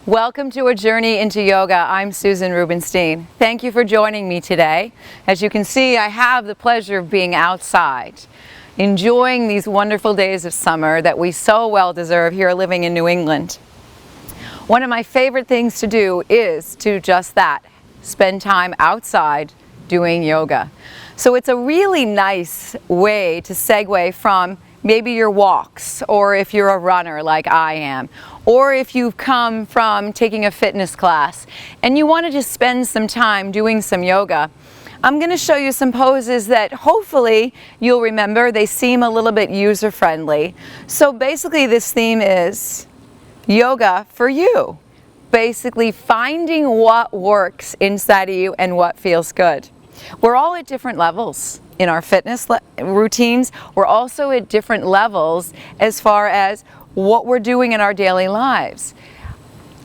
Welcome to a journey into yoga. I'm Susan Rubenstein. Thank you for joining me today. As you can see, I have the pleasure of being outside, enjoying these wonderful days of summer that we so well deserve here living in New England. One of my favorite things to do is to just that, spend time outside doing yoga. So it's a really nice way to segue from maybe your walks, or if you're a runner like I am, or if you've come from taking a fitness class and you want to just spend some time doing some yoga. I'm going to show you some poses that hopefully you'll remember. They seem a little bit user-friendly. So basically this theme is yoga for you. Basically finding what works inside of you and what feels good. We're all at different levels in our fitness routines. We're also at different levels as far as what we're doing in our daily lives.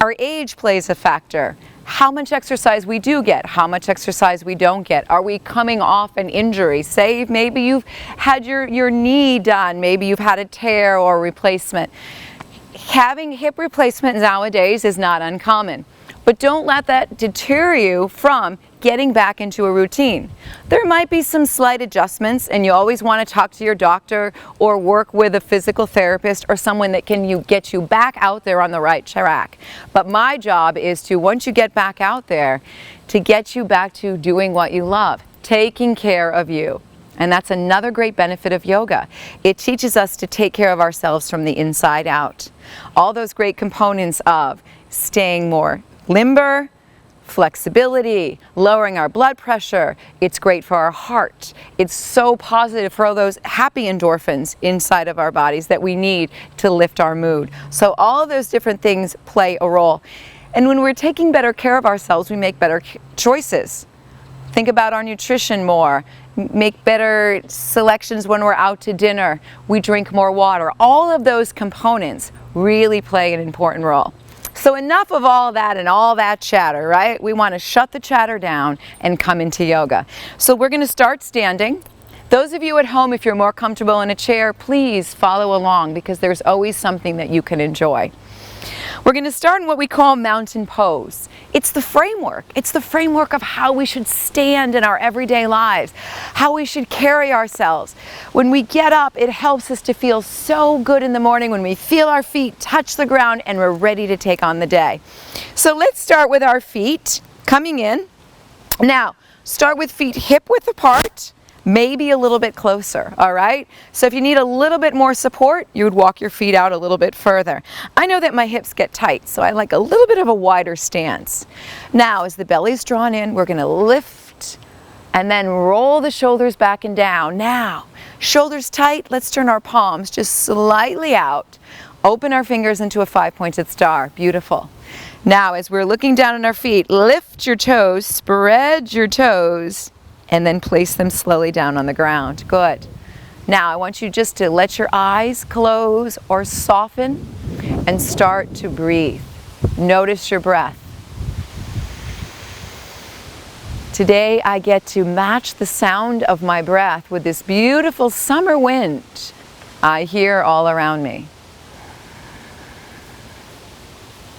Our age plays a factor. How much exercise we do get, how much exercise we don't get. Are we coming off an injury? Say maybe you've had your knee done, maybe you've had a tear or replacement. Having hip replacement nowadays is not uncommon. But don't let that deter you from getting back into a routine. There might be some slight adjustments, and you always want to talk to your doctor or work with a physical therapist or someone that can get you back out there on the right track. But my job is to, once you get back out there, to get you back to doing what you love, taking care of you. And that's another great benefit of yoga. It teaches us to take care of ourselves from the inside out. All those great components of staying more limber, flexibility, lowering our blood pressure. It's great for our heart. It's so positive for all those happy endorphins inside of our bodies that we need to lift our mood. So all of those different things play a role. And when we're taking better care of ourselves, we make better choices. Think about our nutrition more. Make better selections when we're out to dinner. We drink more water. All of those components really play an important role. So enough of all that and all that chatter, right? We want to shut the chatter down and come into yoga. So we're going to start standing. Those of you at home, if you're more comfortable in a chair, please follow along because there's always something that you can enjoy. We're going to start in what we call mountain pose. It's the framework. It's the framework of how we should stand in our everyday lives, how we should carry ourselves. When we get up, it helps us to feel so good in the morning when we feel our feet touch the ground and we're ready to take on the day. So let's start with our feet coming in. Now, start with feet hip width apart. Maybe a little bit closer, all right? So if you need a little bit more support, you would walk your feet out a little bit further. I know that my hips get tight, so I like a little bit of a wider stance. Now, as the belly's drawn in, we're gonna lift and then roll the shoulders back and down. Now, shoulders tight, let's turn our palms just slightly out. Open our fingers into a 5-pointed star, beautiful. Now, as we're looking down on our feet, lift your toes, spread your toes, and then place them slowly down on the ground. Good. Now I want you just to let your eyes close or soften and start to breathe. Notice your breath. Today I get to match the sound of my breath with this beautiful summer wind I hear all around me.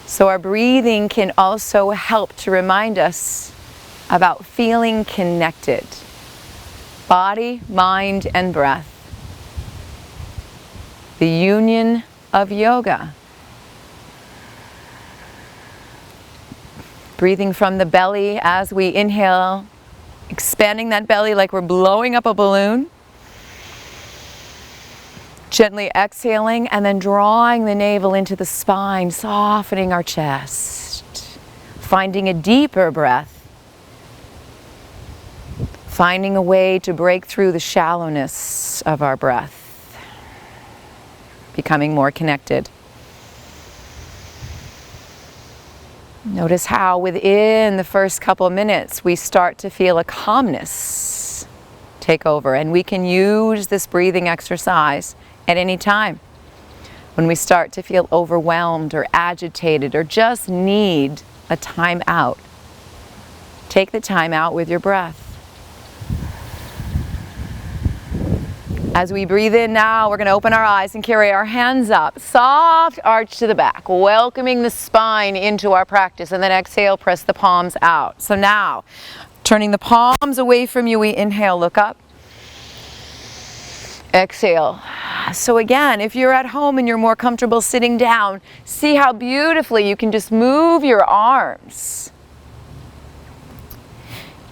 So our breathing can also help to remind us about feeling connected. Body, mind, and breath. The union of yoga. Breathing from the belly as we inhale, expanding that belly like we're blowing up a balloon. Gently exhaling and then drawing the navel into the spine, softening our chest. Finding a deeper breath. Finding a way to break through the shallowness of our breath. Becoming more connected. Notice how within the first couple of minutes we start to feel a calmness take over, and we can use this breathing exercise at any time. When we start to feel overwhelmed or agitated or just need a time out, take the time out with your breath. As we breathe in now, we're going to open our eyes and carry our hands up. Soft arch to the back, welcoming the spine into our practice. And then exhale, press the palms out. So now, turning the palms away from you, we inhale, look up. Exhale. So again, if you're at home and you're more comfortable sitting down, see how beautifully you can just move your arms.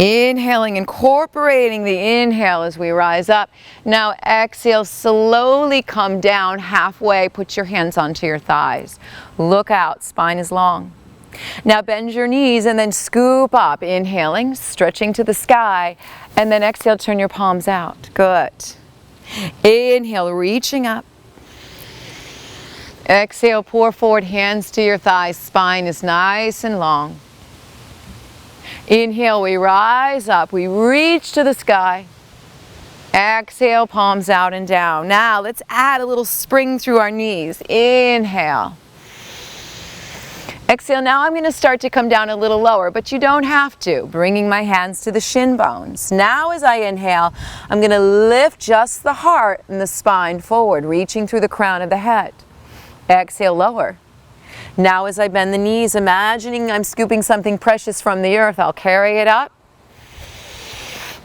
Inhaling, incorporating the inhale as we rise up. Now exhale, slowly come down halfway. Put your hands onto your thighs. Look out, spine is long. Now bend your knees and then scoop up. Inhaling, stretching to the sky. And then exhale, turn your palms out. Good. Inhale, reaching up. Exhale, pour forward, hands to your thighs. Spine is nice and long. Inhale, we rise up, we reach to the sky. Exhale, palms out and down. Now let's add a little spring through our knees. Inhale. Exhale, now I'm going to start to come down a little lower, but you don't have to. Bringing my hands to the shin bones. Now as I inhale, I'm going to lift just the heart and the spine forward, reaching through the crown of the head. Exhale, lower. Now as I bend the knees, imagining I'm scooping something precious from the earth, I'll carry it up.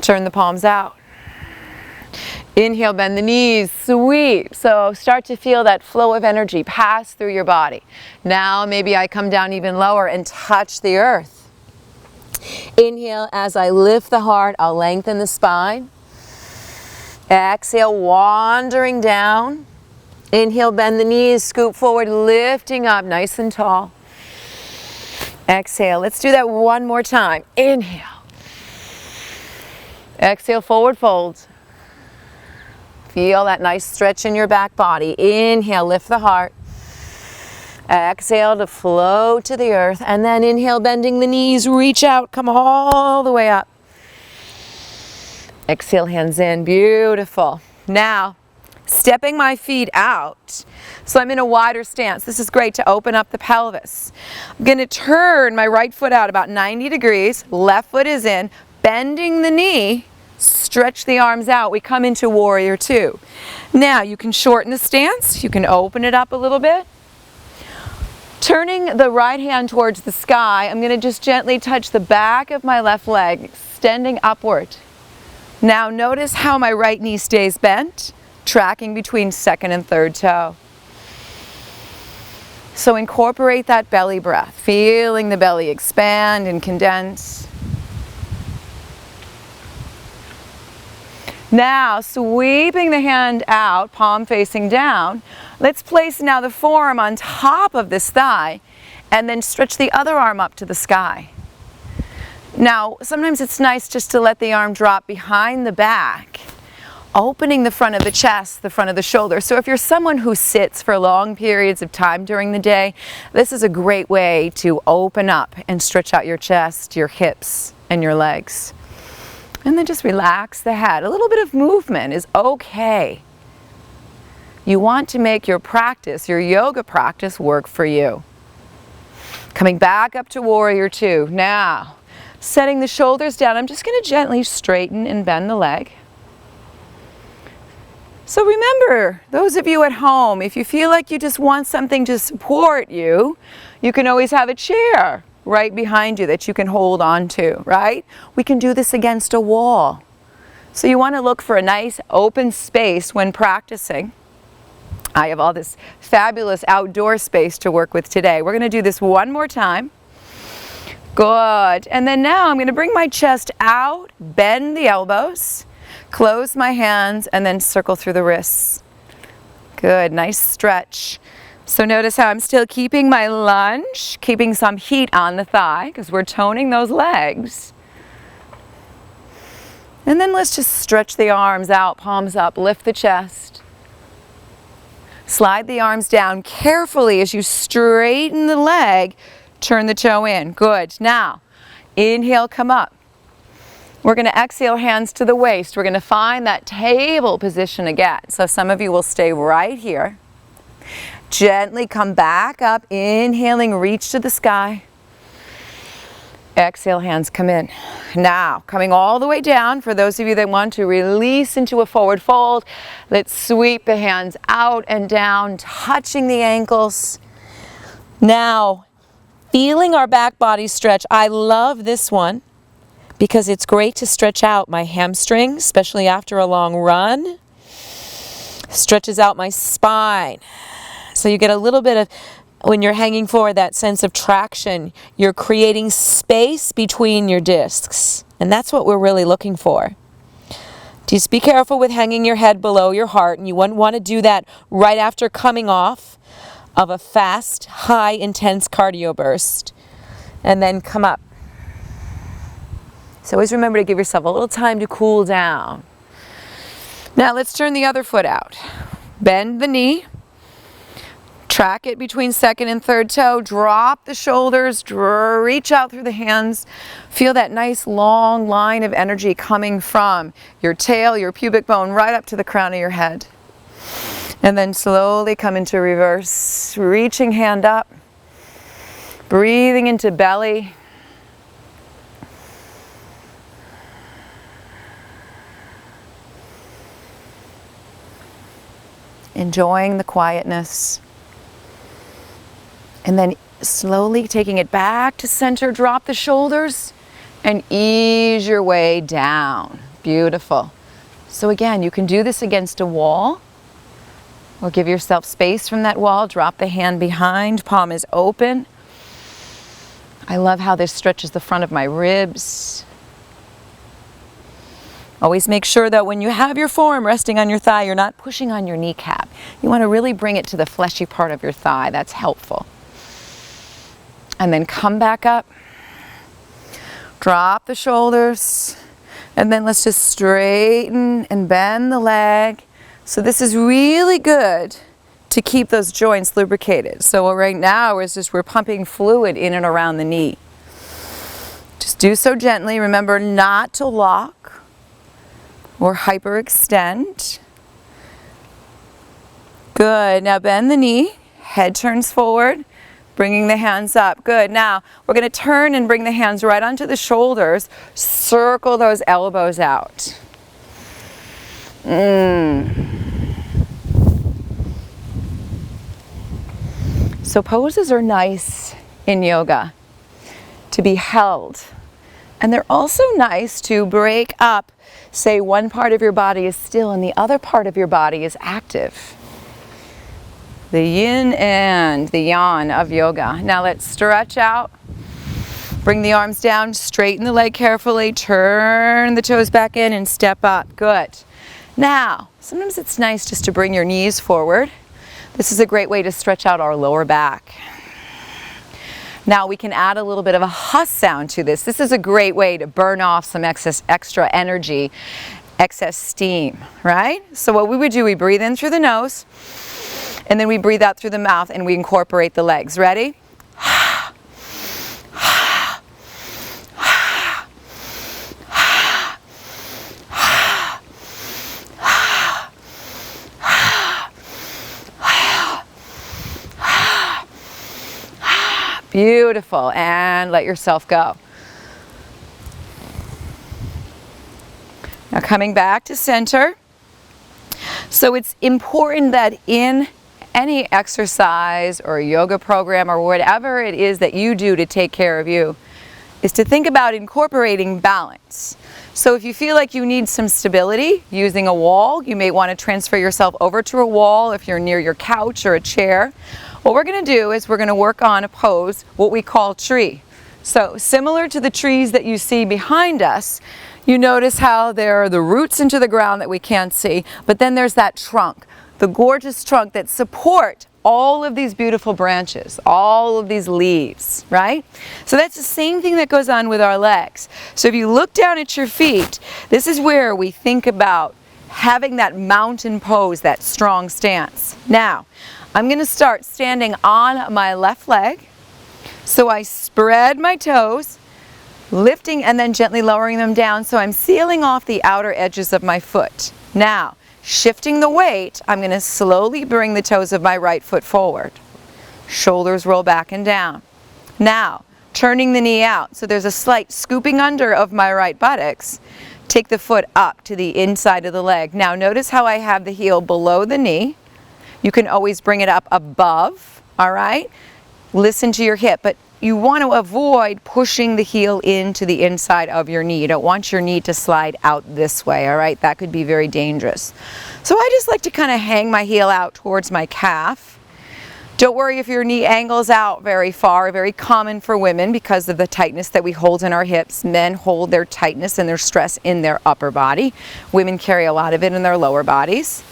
Turn the palms out. Inhale, bend the knees, sweep. So start to feel that flow of energy pass through your body. Now maybe I come down even lower and touch the earth. Inhale, as I lift the heart, I'll lengthen the spine. Exhale, wandering down. Inhale, bend the knees, scoop forward, lifting up nice and tall. Exhale. Let's do that one more time. Inhale. Exhale, forward fold. Feel that nice stretch in your back body. Inhale, lift the heart. Exhale to flow to the earth. And then inhale, bending the knees, reach out, come all the way up. Exhale, hands in. Beautiful. Now, stepping my feet out, so I'm in a wider stance. This is great to open up the pelvis. I'm going to turn my right foot out about 90 degrees, left foot is in, bending the knee, stretch the arms out. We come into warrior two. Now you can shorten the stance, you can open it up a little bit. Turning the right hand towards the sky, I'm going to just gently touch the back of my left leg, extending upward. Now notice how my right knee stays bent, tracking between second and third toe. So incorporate that belly breath, feeling the belly expand and condense. Now, sweeping the hand out, palm facing down, let's place now the forearm on top of this thigh and then stretch the other arm up to the sky. Now, sometimes it's nice just to let the arm drop behind the back, opening the front of the chest, the front of the shoulder. So if you're someone who sits for long periods of time during the day, this is a great way to open up and stretch out your chest, your hips, and your legs. And then just relax the head. A little bit of movement is okay. You want to make your practice, your yoga practice, work for you. Coming back up to warrior two. Now, setting the shoulders down, I'm just going to gently straighten and bend the leg. So remember, those of you at home, if you feel like you just want something to support you, you can always have a chair right behind you that you can hold on to, right? We can do this against a wall. So you want to look for a nice open space when practicing. I have all this fabulous outdoor space to work with today. We're going to do this one more time. Good. And then now I'm going to bring my chest out, bend the elbows, close my hands, and then circle through the wrists. Good, nice stretch. So notice how I'm still keeping my lunge, keeping some heat on the thigh because we're toning those legs. And then let's just stretch the arms out, palms up, lift the chest. Slide the arms down carefully as you straighten the leg, turn the toe in. Good. Now, inhale, come up. We're going to exhale, hands to the waist. We're going to find that table position again. So some of you will stay right here. Gently come back up, inhaling, reach to the sky. Exhale, hands come in. Now, coming all the way down, for those of you that want to release into a forward fold, let's sweep the hands out and down, touching the ankles. Now, feeling our back body stretch. I love this one because it's great to stretch out my hamstrings, especially after a long run. Stretches out my spine. So you get a little bit of, when you're hanging forward, that sense of traction. You're creating space between your discs. And that's what we're really looking for. Just be careful with hanging your head below your heart. And you wouldn't want to do that right after coming off of a fast, high, intense cardio burst. And then come up. So always remember to give yourself a little time to cool down. Now let's turn the other foot out. Bend the knee. Track it between second and third toe. Drop the shoulders. Reach out through the hands. Feel that nice long line of energy coming from your tail, your pubic bone, right up to the crown of your head. And then slowly come into reverse. Reaching hand up. Breathing into belly. Enjoying the quietness. And then slowly taking it back to center, drop the shoulders and ease your way down. Beautiful. So again, you can do this against a wall or give yourself space from that wall. Drop the hand behind, palm is open. I love how this stretches the front of my ribs. Always make sure that when you have your forearm resting on your thigh, you're not pushing on your kneecap. You want to really bring it to the fleshy part of your thigh. That's helpful. And then come back up. Drop the shoulders. And then let's just straighten and bend the leg. So this is really good to keep those joints lubricated. So right now we're pumping fluid in and around the knee. Just do so gently. Remember not to lock or hyperextend. Good. Now bend the knee. Head turns forward. Bringing the hands up. Good. Now we're going to turn and bring the hands right onto the shoulders. Circle those elbows out. So poses are nice in yoga to be held. And they're also nice to break up. Say one part of your body is still and the other part of your body is active. The yin and the yang of yoga. Now let's stretch out. Bring the arms down, straighten the leg carefully, turn the toes back in and step up. Good. Now, sometimes it's nice just to bring your knees forward. This is a great way to stretch out our lower back. Now we can add a little bit of a huss sound to this. This is a great way to burn off some extra energy, excess steam, right? So what we would do, we breathe in through the nose. And then we breathe out through the mouth and we incorporate the legs. Ready? Beautiful. And let yourself go. Now coming back to center. So it's important that in any exercise or yoga program or whatever it is that you do to take care of you is to think about incorporating balance. So if you feel like you need some stability using a wall, you may want to transfer yourself over to a wall if you're near your couch or a chair. What we're going to do is we're going to work on a pose, what we call tree. So similar to the trees that you see behind us, you notice how there are the roots into the ground that we can't see, but then there's that trunk. The gorgeous trunk that support all of these beautiful branches, all of these leaves, right? So that's the same thing that goes on with our legs. So if you look down at your feet, this is where we think about having that mountain pose, that strong stance. Now, I'm going to start standing on my left leg. So I spread my toes, lifting and then gently lowering them down so I'm sealing off the outer edges of my foot. Now, shifting the weight, I'm going to slowly bring the toes of my right foot forward. Shoulders roll back and down. Now, turning the knee out. So there's a slight scooping under of my right buttocks. Take the foot up to the inside of the leg. Now notice how I have the heel below the knee. You can always bring it up above, all right? Listen to your hip, but you want to avoid pushing the heel into the inside of your knee. You don't want your knee to slide out this way, all right? That could be very dangerous. So I just like to kind of hang my heel out towards my calf. Don't worry if your knee angles out very far, very common for women because of the tightness that we hold in our hips. Men hold their tightness and their stress in their upper body. Women carry a lot of it in their lower bodies.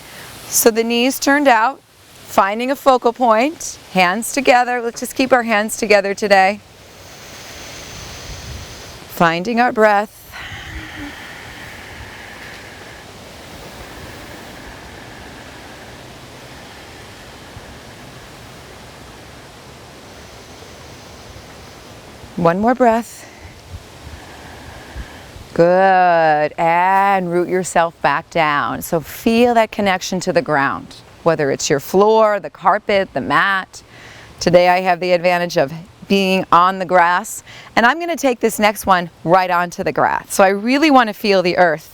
So the knees turned out, finding a focal point, hands together. Let's just keep our hands together today. Finding our breath. One more breath. Good. And root yourself back down. So feel that connection to the ground, whether it's your floor, the carpet, the mat. Today I have the advantage of being on the grass, and I'm going to take this next one right onto the grass. So I really want to feel the earth.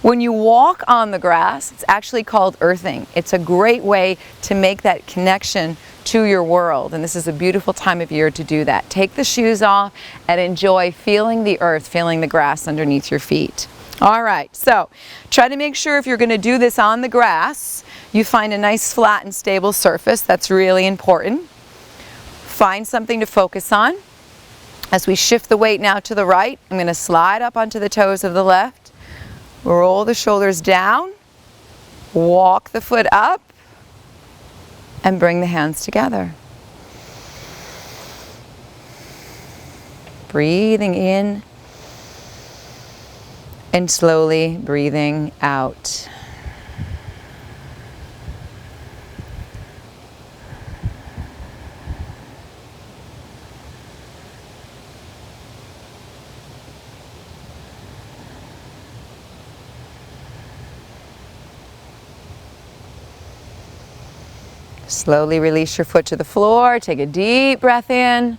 When you walk on the grass, it's actually called earthing. It's a great way to make that connection to your world, and this is a beautiful time of year to do that. Take the shoes off and enjoy feeling the earth, feeling the grass underneath your feet. All right, so try to make sure if you're going to do this on the grass, you find a nice flat and stable surface. That's really important. Find something to focus on. As we shift the weight now to the right, I'm going to slide up onto the toes of the left, roll the shoulders down, walk the foot up, and bring the hands together. Breathing in and slowly breathing out. Slowly release your foot to the floor. Take a deep breath in.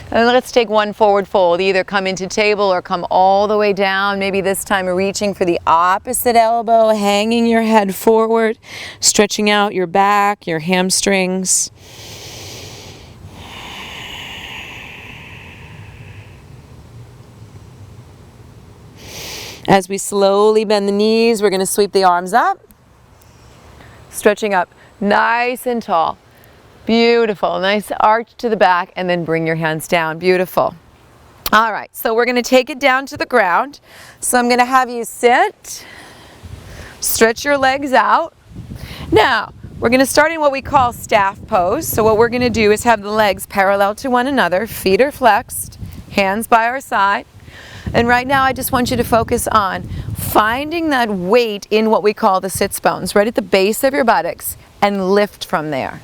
And let's take one forward fold. Either come into table or come all the way down. Maybe this time reaching for the opposite elbow, hanging your head forward, stretching out your back, your hamstrings. As we slowly bend the knees, we're going to sweep the arms up, stretching up nice and tall. Beautiful. Nice arch to the back, and then bring your hands down. Beautiful. All right, so we're going to take it down to the ground. So I'm going to have you sit, stretch your legs out. Now, we're going to start in what we call staff pose. So what we're going to do is have the legs parallel to one another, feet are flexed, hands by our side. And right now I just want you to focus on finding that weight in what we call the sits bones, right at the base of your buttocks, and lift from there.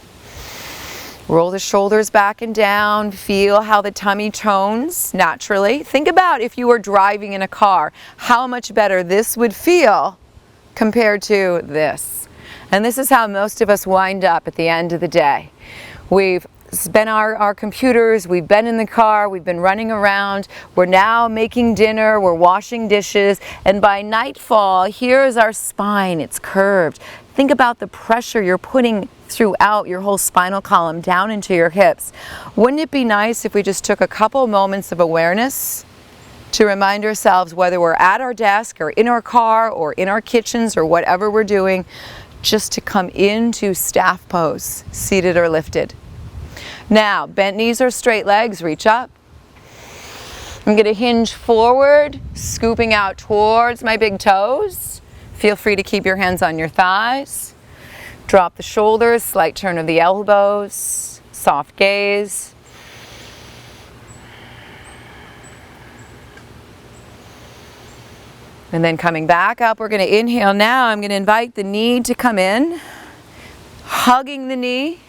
Roll the shoulders back and down. Feel how the tummy tones naturally. Think about if you were driving in a car, how much better this would feel compared to this. And this is how most of us wind up at the end of the day. We've spent our computers, we've been in the car, we've been running around, we're now making dinner, we're washing dishes, and by nightfall, here's our spine, it's curved. Think about the pressure you're putting throughout your whole spinal column down into your hips. Wouldn't it be nice if we just took a couple moments of awareness to remind ourselves, whether we're at our desk or in our car or in our kitchens or whatever we're doing, just to come into staff pose, seated or lifted. Now, bent knees or straight legs, reach up. I'm going to hinge forward, scooping out towards my big toes. Feel free to keep your hands on your thighs. Drop the shoulders, slight turn of the elbows, soft gaze. And then coming back up, we're going to inhale now. I'm going to invite the knee to come in, hugging the knee.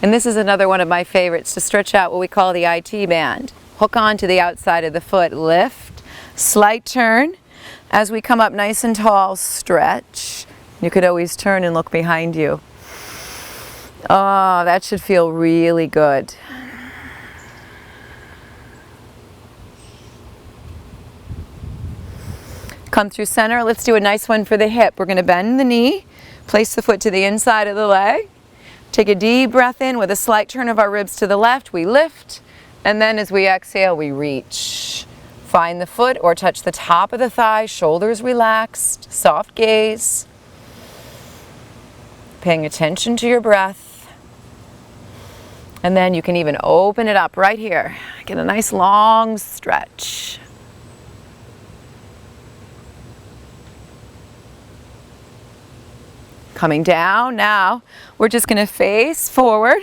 And this is another one of my favorites, to stretch out what we call the IT band. Hook on to the outside of the foot, lift, slight turn. As we come up nice and tall, stretch. You could always turn and look behind you. Oh, that should feel really good. Come through center. Let's do a nice one for the hip. We're going to bend the knee, place the foot to the inside of the leg. Take a deep breath in with a slight turn of our ribs to the left. We lift, and then as we exhale, we reach. Find the foot or touch the top of the thigh, shoulders relaxed, soft gaze. Paying attention to your breath. And then you can even open it up right here. Get a nice long stretch. Coming down now, we're just going to face forward.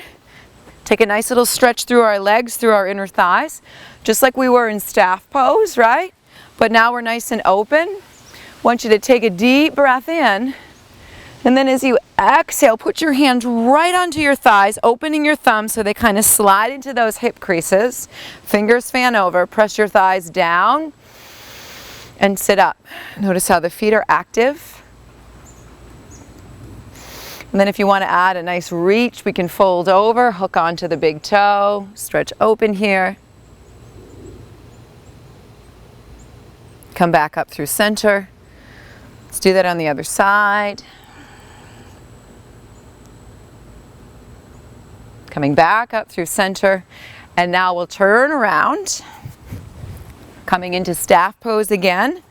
Take a nice little stretch through our legs, through our inner thighs, just like we were in staff pose, right? But now we're nice and open. I want you to take a deep breath in, and then as you exhale, put your hands right onto your thighs, opening your thumbs so they kind of slide into those hip creases. Fingers fan over, press your thighs down, and sit up. Notice how the feet are active. And then if you want to add a nice reach, we can fold over, hook onto the big toe, stretch open here. Come back up through center. Let's do that on the other side. Coming back up through center. And now we'll turn around. Coming into staff pose again.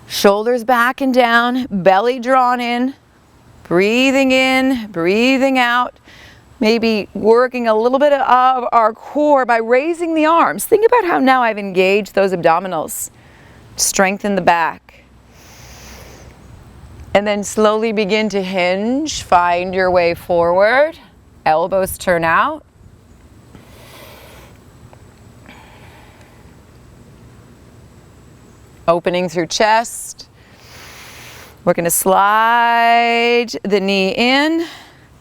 Shoulders back and down, belly drawn in. Breathing in, breathing out, maybe working a little bit of our core by raising the arms. Think about how now I've engaged those abdominals. Strengthen the back. And then slowly begin to hinge. Find your way forward. Elbows turn out. Opening through chest. We're going to slide the knee in,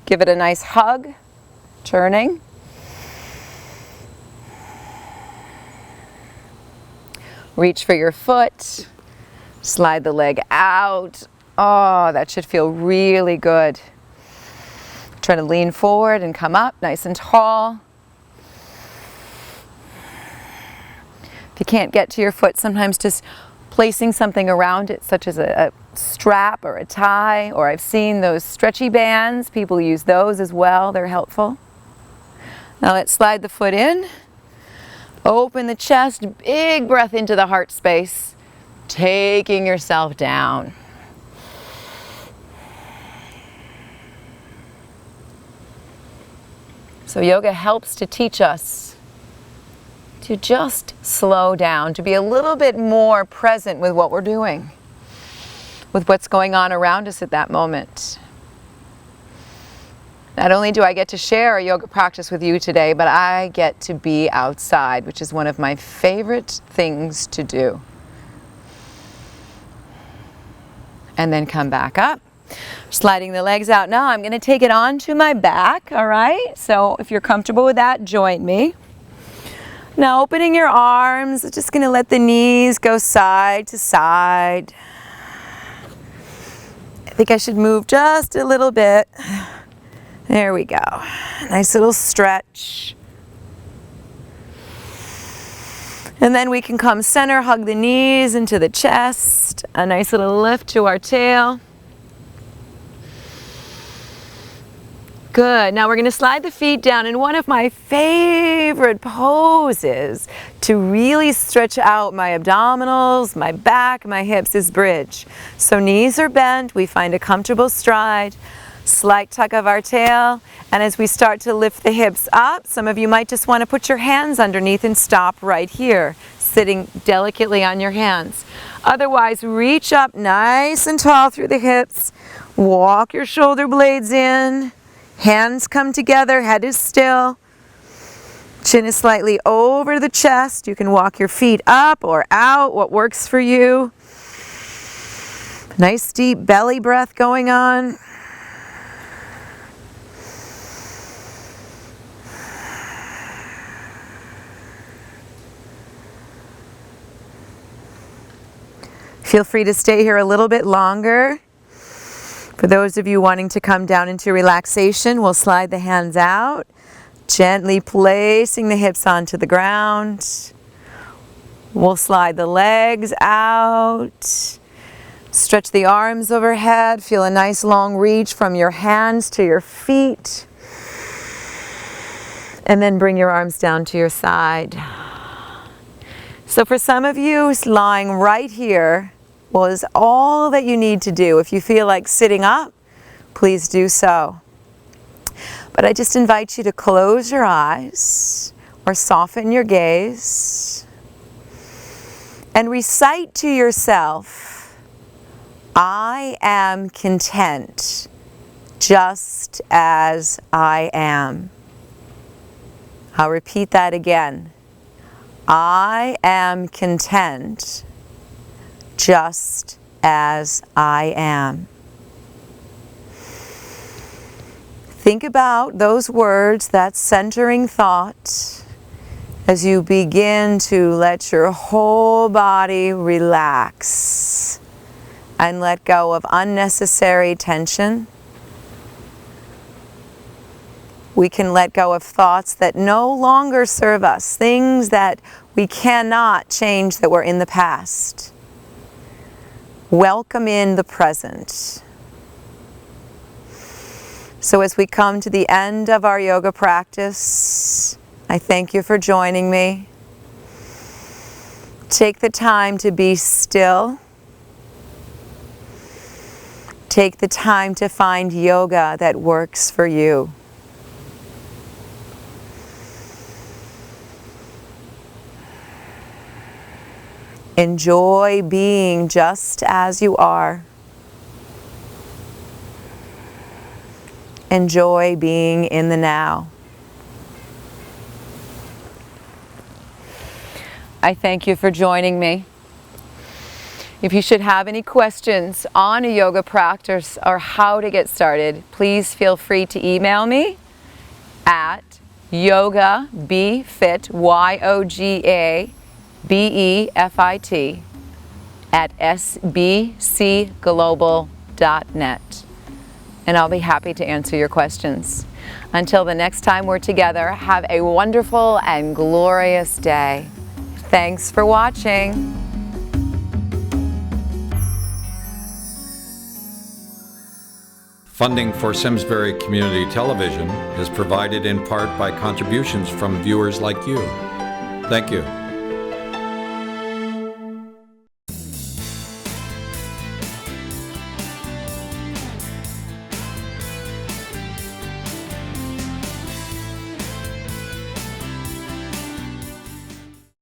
give it a nice hug, turning. Reach for your foot, slide the leg out. Oh, that should feel really good. Try to lean forward and come up nice and tall. If you can't get to your foot, sometimes just placing something around it, such as a strap or a tie, or I've seen those stretchy bands. People use those as well. They're helpful. Now let's slide the foot in. Open the chest. Big breath into the heart space. Taking yourself down. So yoga helps to teach us to just slow down, to be a little bit more present with what we're doing, with what's going on around us at that moment. Not only do I get to share a yoga practice with you today, but I get to be outside, which is one of my favorite things to do. And then come back up. Sliding the legs out. Now I'm going to take it onto my back, all right? So if you're comfortable with that, join me. Now opening your arms, just going to let the knees go side to side. I think I should move just a little bit. There we go. Nice little stretch. And then we can come center, hug the knees into the chest. A nice little lift to our tail. Good. Now we're going to slide the feet down in one of my favorite poses to really stretch out my abdominals, my back, my hips is bridge. So knees are bent. We find a comfortable stride. Slight tug of our tail. And as we start to lift the hips up, some of you might just want to put your hands underneath and stop right here, sitting delicately on your hands. Otherwise, reach up nice and tall through the hips. Walk your shoulder blades in. Hands come together, head is still. Chin is slightly over the chest. You can walk your feet up or out, what works for you. Nice deep belly breath going on. Feel free to stay here a little bit longer. For those of you wanting to come down into relaxation, we'll slide the hands out, gently placing the hips onto the ground. We'll slide the legs out. Stretch the arms overhead. Feel a nice long reach from your hands to your feet. And then bring your arms down to your side. So for some of you, lying right here is all that you need to do. If you feel like sitting up, please do so. But I just invite you to close your eyes or soften your gaze and recite to yourself, I am content just as I am. I'll repeat that again. I am content just as I am. Think about those words, that centering thought, as you begin to let your whole body relax and let go of unnecessary tension. We can let go of thoughts that no longer serve us, things that we cannot change that were in the past. Welcome in the present. So as we come to the end of our yoga practice, I thank you for joining me. Take the time to be still. Take the time to find yoga that works for you. Enjoy being just as you are. Enjoy being in the now. I thank you for joining me. If you should have any questions on a yoga practice or how to get started, please feel free to email me at yogabefit, YOGABEFIT, at sbcglobal.net. And I'll be happy to answer your questions. Until the next time we're together, have a wonderful and glorious day. Thanks for watching. Funding for Simsbury Community Television is provided in part by contributions from viewers like you. Thank you.